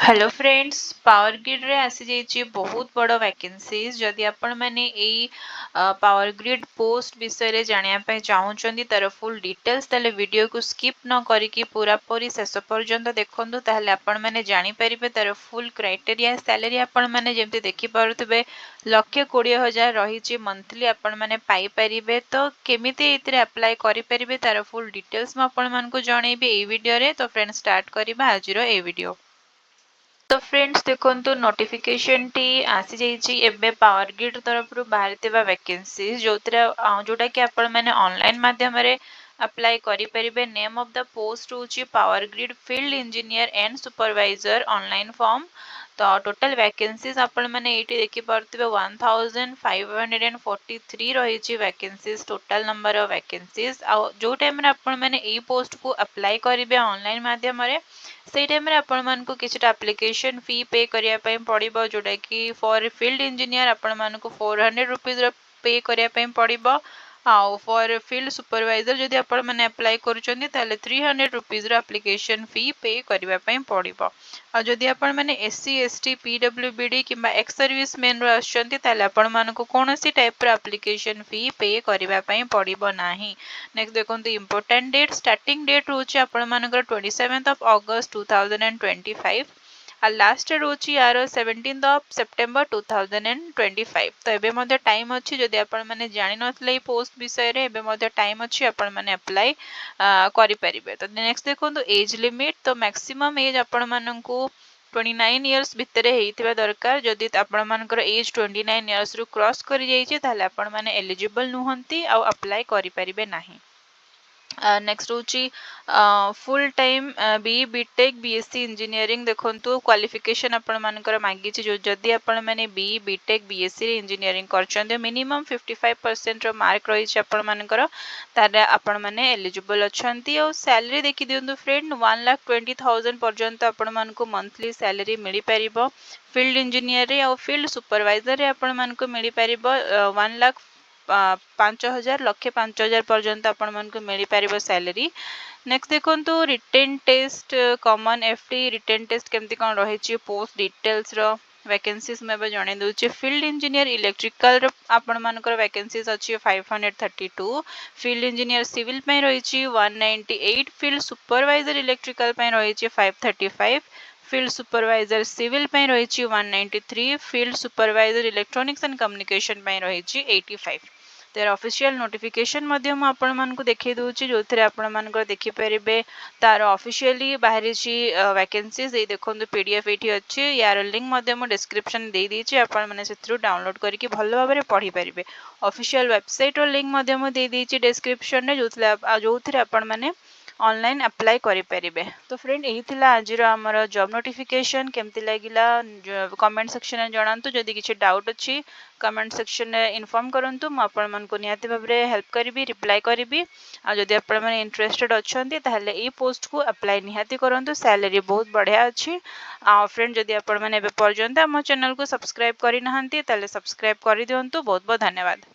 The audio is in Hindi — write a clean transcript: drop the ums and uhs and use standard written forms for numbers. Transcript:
हेलो फ्रेंड्स पावर ग्रिड रे आसी जाइए बहुत बड़ वैकेंसीज जदि आपण मैंने यही पावर ग्रिड पोस्ट विषय रे जानिया पे चाहूचंदी तार फुल डिटेल्स ताले वीडियो को स्किप न करिकी पूरा पूरी शेष पर्यंत देखंतु ताले आपण मैंने जानि परिबे तार फुल क्राइटेरिया सैलरी आपण मैंने जेमति देखि पारुतबे 1,20,000 रही मंथली आपण मैंने पाई परिबे तो केमिति एतिरे अप्लाई करि परिबे तार फुल डिटेल्स म आपण मन को जणेबे ए वीडियो रे। तो फ्रेंड्स स्टार्ट करबा आजिरो ए वीडियो। तो फ्रेंड्स देखो नोटिफिकेशन टी आसी जाइए एबे पावर ग्रिड तरफ बाहरी वैकेंसी जोटा कि आपण मैंने ऑनलाइन माध्यम अप्लाई करें। नेम ऑफ द पोस्ट हूँ power grid field engineer and supervisor online form. तो टोटल वैकेंसीज आपण मैंने ये देखी पार्थे 1543 रही vacancies total number of vacancies जो टाइम आपण मैंने यही पोस्ट को अप्लाई करेंगे ऑनलाइन माध्यम से टाइम आपण मानक किसी एप्लिकेशन फी पे करने पड़ो जोटा कि फॉर फील्ड इंजीनियर आपण मानक 400 रुपीज पे करने पड़ो। आउ फॉर फील्ड सुपरवाइजर जदि आपण मैंने अप्लाई करुँचे 300 रुपीज एप्लिकेशन फी पे करने पड़ो। आदि आपण मैंने एससी एसटी पीडब्ल्यूबीडी कि एक्स सर्विस मैन आपण मानक कौन सी टाइप एप्लिकेशन फी पे करने पड़ो ना। नेक्स्ट देखो इंपोर्टेंट डेट स्टार्टिंग डेट रोचे आपण मानकर 27 ऑगस्ट 2025 और लास्ट रोची यार 17 सेप्टेम्बर 2025। तो एबे टाइम अच्छी जदि आपण मैंने जानि नथिले पोस्ट विषय रे एबे टाइम अच्छी आपण मैंने अप्लाई करि परिबे। तो नेक्स्ट देखो एज लिमिट तो मैक्सिमम एज आपण मानकू 29 इयर्स भितर हेइथिबा दरकार। जदि आपण मानकर एज 29 इयर्स रु क्रॉस करि जाइछि ताले आपण माने एलिजिबल नुहंती आ अप्लाई करि परिबे नाही। नेक्स्ट हूँ full time B BTech BSc engineering देखो क्वालिफिकेशन आपण मानकर मांगी जो जदि आपण मैंने बी बीटेक बीएससी इंजीनियरिंग कर मिनिमम 55% मार्क रही आपण मानकर तारे आपण माने एलिजिबल अच्छी। और सैलरी देखी दिंतु फ्रेंड 1,20,000 पर्यंत आपण मानक मंथली सैलरी मिल पार। फील्ड इंजीनियर और फील्ड सुपरवाइजर आपण मानक मिल पार 1,05,000 लक्षे 5,000 पर्यंत आपण मानक मिल पार सैलरी। नेक्स्ट देखो written test common FT written test केमती कौन रही पोस्ट डिटेल्स वैकेंसीज मैं जन दूसरी। फील्ड इंजीनियर इलेक्ट्रिकल आपण मानकर वैकेंसीज अच्छी 532। फील्ड इंजीनियर सिविल रही 198। फील्ड सुपरवाइजर इलेक्ट्रिकल रही 535। फील्ड सुपरवाइजर सिविल रही 193। Field supervisor electronics and communication रही 85। तेर ऑफिशियल नोटिफिकेशन आपण मानक देखै दूची जो थे आपण मानकर देखि परिबे तार ऑफिशियली बाहरी वैकेंसीज ये देखो पीडीएफ ये अच्छी यार लिंक मु डिस्क्रिप्शन दे दीची आपण माने सेथरु डाउनलोड करके भल भाव में पढ़ी पारिबे। ऑफिशियल वेबसाइट और लिंक मु दे दीची डिस्क्रिप्शन रे जो थे आपण माने ऑनलाइन अप्लाई करें। तो फ्रेंड यही थिला आज आमर जॉब नोटिफिकेशन केमती लगिला कमेंट सेक्शन में जनातु। जदि किसी डाउट अच्छी कमेंट सेक्शन में इन्फॉर्म करंतु मु आपण मन को निहाती भाव में हेल्प करी रिप्लाई करी। जदि आपण मैंने इंटरेस्टेड अच्छा ताहले ए पोस्ट को अप्लाई निहाती करंतु सैलरी बहुत बढ़िया अच्छी। फ्रेंड जदि आपण मैंने पर्यंत आम चैनल को सब्सक्राइब करि नाहंती ताहले सब्सक्राइब कर दियंतु। बहुत बहुत धन्यवाद।